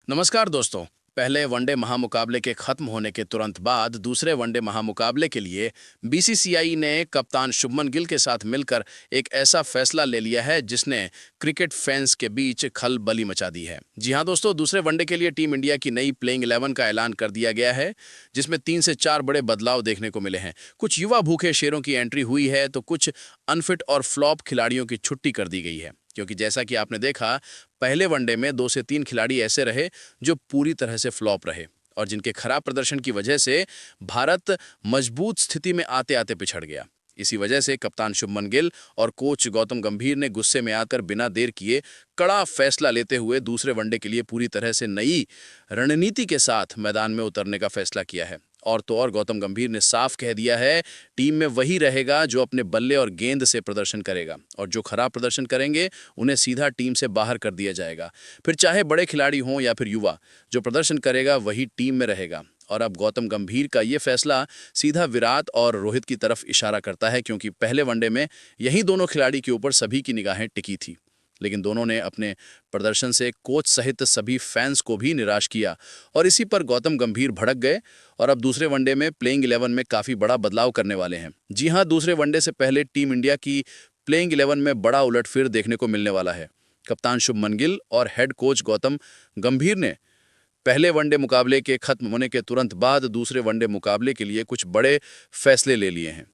नमस्कार दोस्तों। पहले वनडे महामुकाबले के खत्म होने के तुरंत बाद दूसरे वनडे महामुकाबले के लिए बीसीसीआई ने कप्तान शुभमन गिल के साथ मिलकर एक ऐसा फैसला ले लिया है जिसने क्रिकेट फैंस के बीच खलबली मचा दी है। जी हां दोस्तों, दूसरे वनडे के लिए टीम इंडिया की नई प्लेइंग 11 का ऐलान कर दिया गया है, जिसमें 3 से 4 बड़े बदलाव देखने को मिले हैं। कुछ युवा भूखे शेरों की एंट्री हुई है तो कुछ अनफिट और फ्लॉप खिलाड़ियों की छुट्टी कर दी गई है, क्योंकि जैसा कि आपने देखा, पहले वनडे में 2 से 3 खिलाड़ी ऐसे रहे जो पूरी तरह से फ्लॉप रहे और जिनके खराब प्रदर्शन की वजह से भारत मजबूत स्थिति में आते आते पिछड़ गया। इसी वजह से कप्तान शुभमन गिल और कोच गौतम गंभीर ने गुस्से में आकर बिना देर किए कड़ा फैसला लेते हुए दूसरे वनडे के लिए पूरी तरह से नई रणनीति के साथ मैदान में उतरने का फैसला किया है। और तो और गौतम गंभीर ने साफ कह दिया है, टीम में वही रहेगा जो अपने बल्ले और गेंद से प्रदर्शन करेगा, और जो खराब प्रदर्शन करेंगे उन्हें सीधा टीम से बाहर कर दिया जाएगा। फिर चाहे बड़े खिलाड़ी हों या फिर युवा, जो प्रदर्शन करेगा वही टीम में रहेगा। और अब गौतम गंभीर का ये फैसला सीधा विराट और रोहित की तरफ इशारा करता है, क्योंकि पहले वनडे में यही दोनों खिलाड़ी के ऊपर सभी की निगाहें टिकी थी, लेकिन दोनों ने अपने प्रदर्शन से कोच सहित सभी फैंस को भी निराश किया और इसी पर गौतम गंभीर भड़क गए और अब दूसरे वनडे में प्लेइंग 11 में काफ़ी बड़ा बदलाव करने वाले हैं। जी हां, दूसरे वनडे से पहले टीम इंडिया की प्लेइंग 11 में बड़ा उलटफेर देखने को मिलने वाला है। कप्तान शुभमन गिल और हेड कोच गौतम गंभीर ने पहले वनडे मुकाबले के खत्म होने के तुरंत बाद दूसरे वनडे मुकाबले के लिए कुछ बड़े फैसले ले लिए हैं।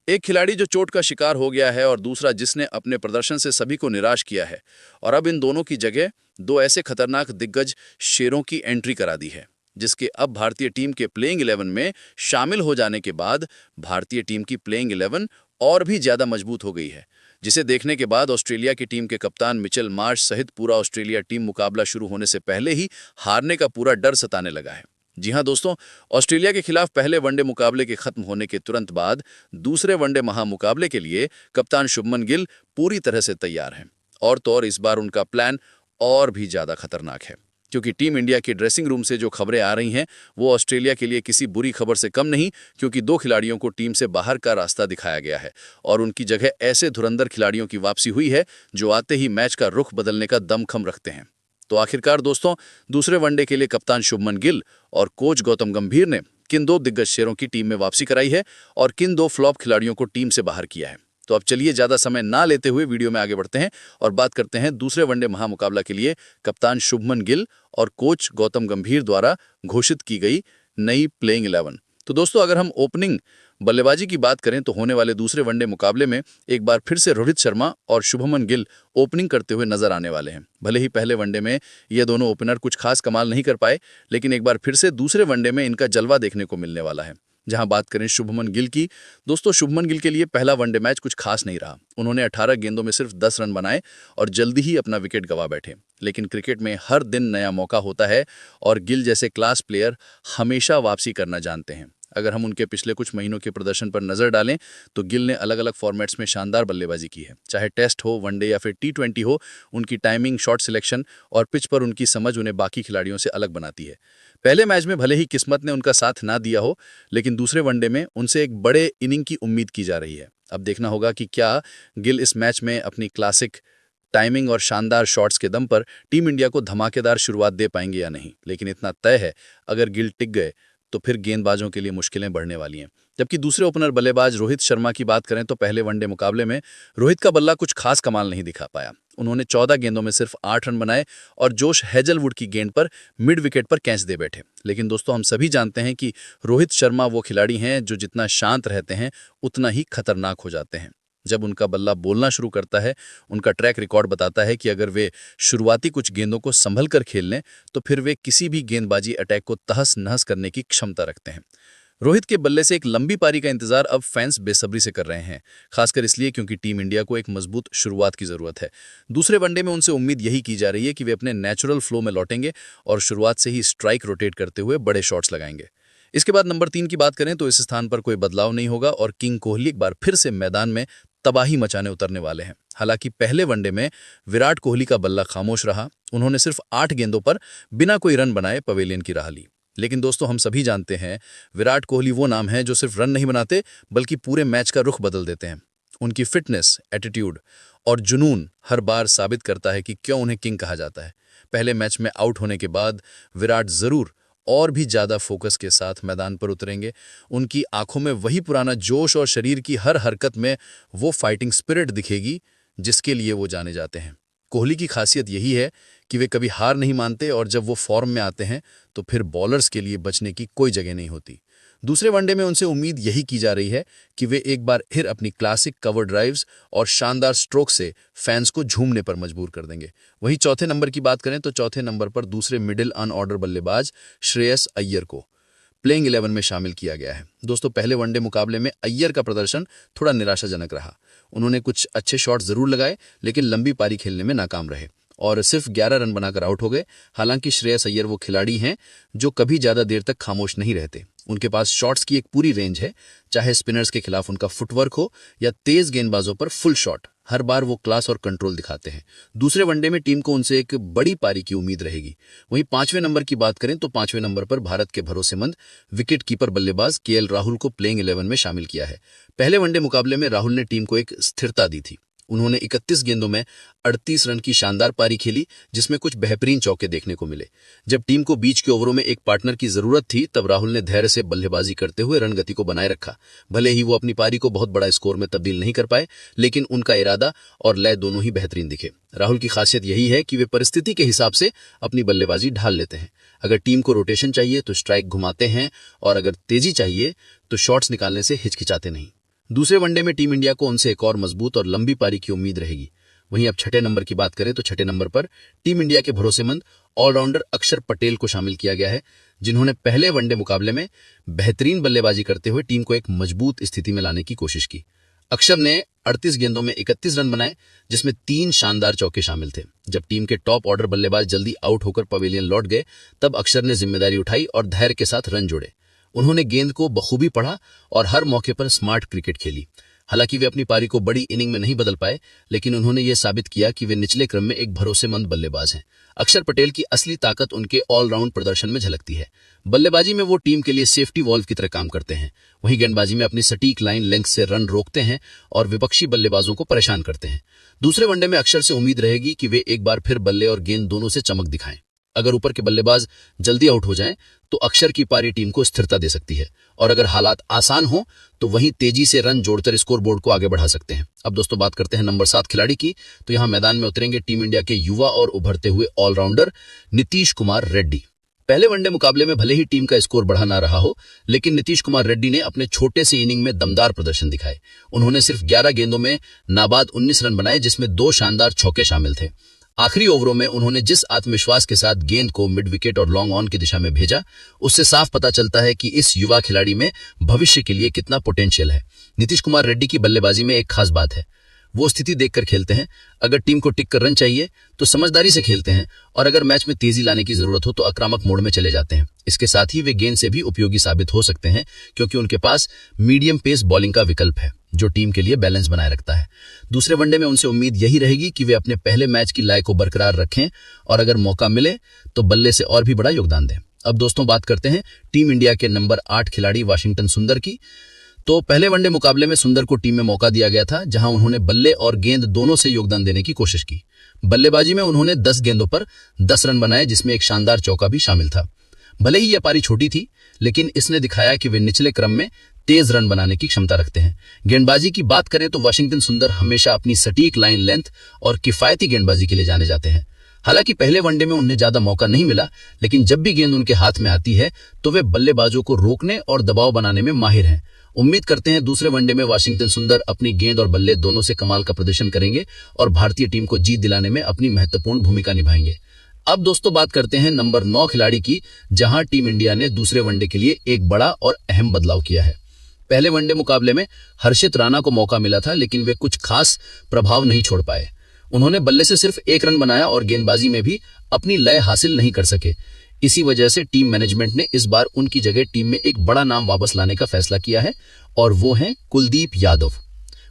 एक खिलाड़ी जो चोट का शिकार हो गया है और दूसरा जिसने अपने प्रदर्शन से सभी को निराश किया है, और अब इन दोनों की जगह दो ऐसे खतरनाक दिग्गज शेरों की एंट्री करा दी है, जिसके अब भारतीय टीम के प्लेइंग 11 में शामिल हो जाने के बाद भारतीय टीम की प्लेइंग 11 और भी ज्यादा मजबूत हो गई है, जिसे देखने के बाद ऑस्ट्रेलिया की टीम के कप्तान मिचेल मार्श सहित पूरा ऑस्ट्रेलिया टीम मुकाबला शुरू होने से पहले ही हारने का पूरा डर सताने लगा है। जी हां दोस्तों, ऑस्ट्रेलिया के खिलाफ पहले वनडे मुकाबले के खत्म होने के तुरंत बाद दूसरे वनडे महामुकाबले के लिए कप्तान शुभमन गिल पूरी तरह से तैयार हैं। और तो और इस बार उनका प्लान और भी ज्यादा खतरनाक है, क्योंकि टीम इंडिया की ड्रेसिंग रूम से जो खबरें आ रही हैं वो ऑस्ट्रेलिया के लिए किसी बुरी खबर से कम नहीं, क्योंकि दो खिलाड़ियों को टीम से बाहर का रास्ता दिखाया गया है और उनकी जगह ऐसे धुरंधर खिलाड़ियों की वापसी हुई है जो आते ही मैच का रुख बदलने का दमखम रखते हैं। तो आखिरकार दोस्तों, दूसरे वनडे के लिए कप्तान शुभमन गिल और कोच गौतम गंभीर ने किन दो दिग्गज शेरों की टीम में वापसी कराई है और किन दो फ्लॉप खिलाड़ियों को टीम से बाहर किया है। तो अब चलिए ज्यादा समय ना लेते हुए वीडियो में आगे बढ़ते हैं और बात करते हैं दूसरे वनडे महामुकाबला के लिए कप्तान शुभमन गिल और कोच गौतम गंभीर द्वारा घोषित की गई नई प्लेइंग 11। तो दोस्तों, अगर हम ओपनिंग बल्लेबाजी की बात करें तो होने वाले दूसरे वनडे मुकाबले में एक बार फिर से रोहित शर्मा और शुभमन गिल ओपनिंग करते हुए नजर आने वाले हैं। भले ही पहले वनडे में ये दोनों ओपनर कुछ खास कमाल नहीं कर पाए, लेकिन एक बार फिर से दूसरे वनडे में इनका जलवा देखने को मिलने वाला है। जहां बात करें शुभमन गिल की, दोस्तों शुभमन गिल के लिए पहला वनडे मैच कुछ खास नहीं रहा। उन्होंने 18 गेंदों में सिर्फ 10 रन बनाए और जल्दी ही अपना विकेट गंवा बैठे। लेकिन क्रिकेट में हर दिन नया मौका होता है और गिल जैसे क्लास प्लेयर हमेशा वापसी करना जानते हैं। अगर हम उनके पिछले कुछ महीनों के प्रदर्शन पर नजर डालें तो गिल ने अलग अलग फॉर्मेट्स में शानदार बल्लेबाजी की है। चाहे टेस्ट हो, वनडे या फिर T20 हो, उनकी टाइमिंग, शॉट सिलेक्शन और पिच पर उनकी समझ उन्हें बाकी खिलाड़ियों से अलग बनाती है। पहले मैच में भले ही किस्मत ने उनका साथ ना दिया हो, लेकिन दूसरे वनडे में उनसे एक बड़े इनिंग की उम्मीद की जा रही है। अब देखना होगा कि क्या गिल इस मैच में अपनी क्लासिक टाइमिंग और शानदार शॉट्स के दम पर टीम इंडिया को धमाकेदार शुरुआत दे पाएंगे या नहीं। लेकिन इतना तय है, अगर गिल टिक गए तो फिर गेंदबाजों के लिए मुश्किलें बढ़ने वाली हैं। जबकि दूसरे ओपनर बल्लेबाज रोहित शर्मा की बात करें तो पहले वनडे मुकाबले में रोहित का बल्ला कुछ खास कमाल नहीं दिखा पाया। उन्होंने 14 गेंदों में सिर्फ 8 रन बनाए और जोश हेजलवुड की गेंद पर मिड विकेट पर कैच दे बैठे। लेकिन दोस्तों, हम सभी जानते हैं कि रोहित शर्मा वो खिलाड़ी हैं जो जितना शांत रहते हैं उतना ही खतरनाक हो जाते हैं। जब उनका बल्ला बोलना शुरू करता है, उनका ट्रैक रिकॉर्ड बताता है कि अगर वे शुरुआती कुछ गेंदों को संभल कर खेल लें तो फिर वे किसी भी गेंदबाजी अटैक को तहस नहस करने की क्षमता रखते हैं। रोहित के बल्ले से एक लंबी पारी का इंतजार अब फैंस बेसब्री से कर रहे हैं, खासकर इसलिए क्योंकि टीम इंडिया को एक मजबूत शुरुआत की जरूरत है। दूसरे वनडे में उनसे उम्मीद यही की जा रही है कि वे अपने नेचुरल फ्लो में लौटेंगे और शुरुआत से ही स्ट्राइक रोटेट करते हुए बड़े शॉट्स लगाएंगे। इसके बाद नंबर 3 की बात करें तो इस स्थान पर कोई बदलाव नहीं होगा और किंग कोहली एक बार फिर से मैदान में तबाही मचाने उतरने वाले हैं। हालांकि पहले वनडे में विराट कोहली का बल्ला खामोश रहा। उन्होंने सिर्फ 8 गेंदों पर बिना कोई रन बनाए पवेलियन की राह ली। लेकिन दोस्तों, हम सभी जानते हैं विराट कोहली वो नाम है जो सिर्फ रन नहीं बनाते बल्कि पूरे मैच का रुख बदल देते हैं। उनकी फिटनेस, एटीट्यूड और जुनून हर बार साबित करता है कि क्यों उन्हें किंग कहा जाता है। पहले मैच में आउट होने के बाद विराट जरूर और भी ज्यादा फोकस के साथ मैदान पर उतरेंगे। उनकी आंखों में वही पुराना जोश और शरीर की हर हरकत में वो फाइटिंग स्पिरिट दिखेगी जिसके लिए वो जाने जाते हैं। कोहली की खासियत यही है कि वे कभी हार नहीं मानते और जब वो फॉर्म में आते हैं तो फिर बॉलर्स के लिए बचने की कोई जगह नहीं होती। दूसरे वनडे में उनसे उम्मीद यही की जा रही है कि वे एक बार फिर अपनी क्लासिक कवर ड्राइव्स और शानदार स्ट्रोक से फैंस को झूमने पर मजबूर कर देंगे। वहीं चौथे नंबर की बात करें तो चौथे नंबर पर दूसरे मिडिल अनऑर्डर बल्लेबाज श्रेयस अय्यर को प्लेइंग 11 में शामिल किया गया है। दोस्तों, पहले वनडे मुकाबले में अय्यर का प्रदर्शन थोड़ा निराशाजनक रहा। उन्होंने कुछ अच्छे शॉट जरूर लगाए लेकिन लंबी पारी खेलने में नाकाम रहे और सिर्फ 11 रन बनाकर आउट हो गए। हालांकि श्रेयस अय्यर वो खिलाड़ी हैं जो कभी ज्यादा देर तक खामोश नहीं रहते। उनके पास शॉट्स की एक पूरी रेंज है, चाहे स्पिनर्स के खिलाफ उनका फुटवर्क हो या तेज गेंदबाजों पर फुल शॉट, हर बार वो क्लास और कंट्रोल दिखाते हैं। दूसरे वनडे में टीम को उनसे एक बड़ी पारी की उम्मीद रहेगी। वहीं पांचवें नंबर की बात करें तो पांचवें नंबर पर भारत के भरोसेमंद विकेट कीपर बल्लेबाज केएल राहुल को प्लेइंग 11 में शामिल किया है। पहले वनडे मुकाबले में राहुल ने टीम को एक स्थिरता दी थी। उन्होंने 31 गेंदों में 38 रन की शानदार पारी खेली जिसमें कुछ बेहतरीन चौके देखने को मिले। जब टीम को बीच के ओवरों में एक पार्टनर की जरूरत थी तब राहुल ने धैर्य से बल्लेबाजी करते हुए रन गति को बनाए रखा। भले ही वो अपनी पारी को बहुत बड़ा स्कोर में तब्दील नहीं कर पाए लेकिन उनका इरादा और लय दोनों ही बेहतरीन दिखे। राहुल की खासियत यही है कि वे परिस्थिति के हिसाब से अपनी बल्लेबाजी ढाल लेते हैं। अगर टीम को रोटेशन चाहिए तो स्ट्राइक घुमाते हैं और अगर तेजी चाहिए तो शॉट्स निकालने से हिचकिचाते नहीं। दूसरे वनडे में टीम इंडिया को उनसे एक और मजबूत और लंबी पारी की उम्मीद रहेगी। वहीं अब छठे नंबर की बात करें तो छठे नंबर पर टीम इंडिया के भरोसेमंद ऑलराउंडर अक्षर पटेल को शामिल किया गया है, जिन्होंने पहले वनडे मुकाबले में बेहतरीन बल्लेबाजी करते हुए टीम को एक मजबूत स्थिति में लाने की कोशिश की। अक्षर ने 38 गेंदों में 31 रन बनाए जिसमें 3 शानदार चौके शामिल थे। जब टीम के टॉप ऑर्डर बल्लेबाज जल्दी आउट होकर पवेलियन लौट गए तब अक्षर ने जिम्मेदारी उठाई और धैर्य के साथ रन जोड़े। उन्होंने गेंद को बखूबी पढ़ा और हर मौके पर स्मार्ट क्रिकेट खेली। हालांकि वे अपनी पारी को बड़ी इनिंग में नहीं बदल पाए लेकिन उन्होंने ये साबित किया कि वे निचले क्रम में एक भरोसेमंद बल्लेबाज हैं। अक्षर पटेल की असली ताकत उनके ऑलराउंड प्रदर्शन में झलकती है। बल्लेबाजी में वो टीम के लिए सेफ्टी वॉल्व की तरह काम करते हैं। वहीं गेंदबाजी में अपनी सटीक लाइन लेंथ से रन रोकते हैं और विपक्षी बल्लेबाजों को परेशान करते हैं। दूसरे वनडे में अक्षर से उम्मीद रहेगी कि वे एक बार फिर बल्ले और गेंद दोनों से चमक दिखाएं। अगर ऊपर के बल्लेबाज जल्दी आउट हो जाएं तो अक्षर की पारी टीम को स्थिरता दे सकती है और अगर हालात आसान हो तो वहीं तेजी से रन जोड़कर स्कोर बोर्ड को आगे बढ़ा सकते हैं। अब दोस्तों बात करते हैं नंबर 7 खिलाड़ी की। तो यहां मैदान में उतरेंगे टीम इंडिया के युवा और उभरते हुए ऑलराउंडर नीतीश कुमार रेड्डी। पहले वनडे मुकाबले में भले ही टीम का स्कोर बढ़ा ना रहा हो लेकिन नीतीश कुमार रेड्डी ने अपने छोटे से इनिंग में दमदार प्रदर्शन दिखाए। उन्होंने सिर्फ 11 गेंदों में नाबाद 19 रन बनाए जिसमें 2 शानदार चौके शामिल थे। आखिरी ओवरों में उन्होंने जिस आत्मविश्वास के साथ गेंद को मिड विकेट और लॉन्ग ऑन की दिशा में भेजा उससे साफ पता चलता है कि इस युवा खिलाड़ी में भविष्य के लिए कितना पोटेंशियल है। नीतीश कुमार रेड्डी की बल्लेबाजी में एक खास बात है, वो स्थिति देखकर खेलते हैं। अगर टीम को टिक कर रन चाहिए तो समझदारी से खेलते हैं और अगर मैच में तेजी लाने की जरूरत हो तो आक्रामक मोड में चले जाते हैं। इसके साथ ही वे गेंद से भी उपयोगी साबित हो सकते हैं क्योंकि उनके पास मीडियम पेस बॉलिंग का विकल्प है जो टीम के लिए बैलेंस बनाए रखता है। दूसरे वनडे में उनसे उम्मीद यही रहेगी कि वे अपने पहले मैच की लय को बरकरार रखें और अगर मौका मिले तो बल्ले से और भी बड़ा योगदान दें। अब दोस्तों बात करते हैं टीम इंडिया के नंबर 8 खिलाड़ी वाशिंगटन सुंदर की। तो पहले वनडे मुकाबले में सुंदर को टीम में मौका दिया गया था जहां उन्होंने बल्ले और गेंद दोनों से योगदान देने की कोशिश की। बल्लेबाजी में उन्होंने 10 गेंदों पर 10 रन बनाए जिसमें एक शानदार चौका भी शामिल था। भले ही यह पारी छोटी थी लेकिन इसने दिखाया कि वे निचले क्रम में तेज रन बनाने की क्षमता रखते हैं। गेंदबाजी की बात करें तो वाशिंगटन सुंदर हमेशा अपनी सटीक लाइन लेंथ और किफायती गेंदबाजी के लिए जाने जाते हैं। हालांकि पहले वनडे में उन्हें ज्यादा मौका नहीं मिला लेकिन जब भी गेंद उनके हाथ में आती है तो वे बल्लेबाजों को रोकने और दबाव बनाने में माहिर हैं। उम्मीद करते हैं दूसरे वनडे में वाशिंगटन सुंदर अपनी गेंद और बल्ले दोनों से कमाल का प्रदर्शन करेंगे और भारतीय टीम को जीत दिलाने में अपनी महत्वपूर्ण भूमिका निभाएंगे। अब दोस्तों बात करते हैं नंबर 9 खिलाड़ी की, जहां टीम इंडिया ने दूसरे वनडे के लिए एक बड़ा और अहम बदलाव किया है। पहले वनडे मुकाबले में हर्षित राणा को मौका मिला था लेकिन वे कुछ खास प्रभाव नहीं छोड़ पाए। उन्होंने बल्ले से सिर्फ 1 रन बनाया और गेंदबाजी में भी अपनी लय हासिल नहीं कर सके। इसी वजह से टीम मैनेजमेंट ने इस बार उनकी जगह टीम में एक बड़ा नाम वापस लाने का फैसला किया है और वो है कुलदीप यादव।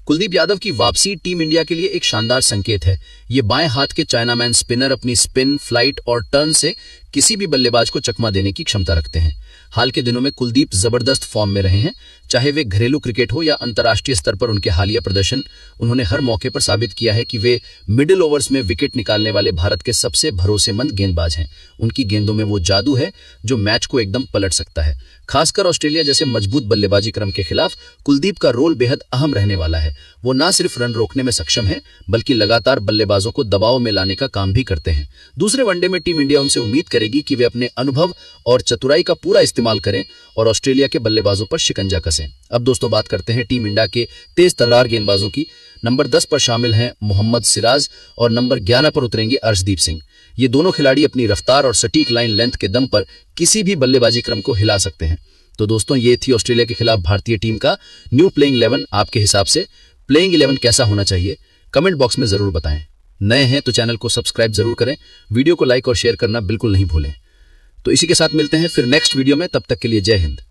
कुलदीप यादव की वापसी टीम इंडिया के लिए एक शानदार संकेत है। ये बाएं हाथ के चाइनामैन स्पिनर अपनी स्पिन, फ्लाइट और टर्न से किसी भी बल्लेबाज को चकमा देने की क्षमता रखते हैं। हाल के दिनों में कुलदीप जबरदस्त फॉर्म में रहे हैं, चाहे वे घरेलू क्रिकेट हो या अंतर्राष्ट्रीय स्तर पर उनके हालिया प्रदर्शन। उन्होंने हर मौके पर साबित किया है कि वे मिडिल ओवर्स में विकेट निकालने वाले भारत के सबसे भरोसेमंद गेंदबाज हैं। उनकी गेंदों में वो जादू है जो मैच को एकदम पलट सकता है। खासकर ऑस्ट्रेलिया जैसे मजबूत बल्लेबाजी क्रम के खिलाफ कुलदीप का रोल बेहद अहम रहने वाला है। वो न सिर्फ रन रोकने में सक्षम है, बल्कि लगातार बल्लेबाजों को दबाव में लाने का काम भी करते हैं। दूसरे वनडे में टीम इंडिया उनसे उम्मीद करेगी कि वे अपने अनुभव और चतुराई का पूरा इस्तेमाल करें और ऑस्ट्रेलिया के बल्लेबाजों पर शिकंजा कसें। अब दोस्तों बात करते हैं टीम इंडिया के तेज तर्रार गेंदबाजों की। नंबर 10 पर शामिल हैं मोहम्मद सिराज और नंबर 11 पर उतरेंगे अर्शदीप सिंह। ये दोनों खिलाड़ी अपनी रफ्तार और सटीक लाइन लेंथ के दम पर किसी भी बल्लेबाजी क्रम को हिला सकते हैं। तो दोस्तों ये थी ऑस्ट्रेलिया के खिलाफ भारतीय टीम का न्यू प्लेइंग 11। आपके हिसाब से प्लेइंग 11 कैसा होना चाहिए, कमेंट बॉक्स में जरूर बताएं। नए हैं तो चैनल को सब्सक्राइब जरूर करें, वीडियो को लाइक और शेयर करना बिल्कुल नहीं भूलें। तो इसी के साथ मिलते हैं फिर नेक्स्ट वीडियो में, तब तक के लिए जय हिंद।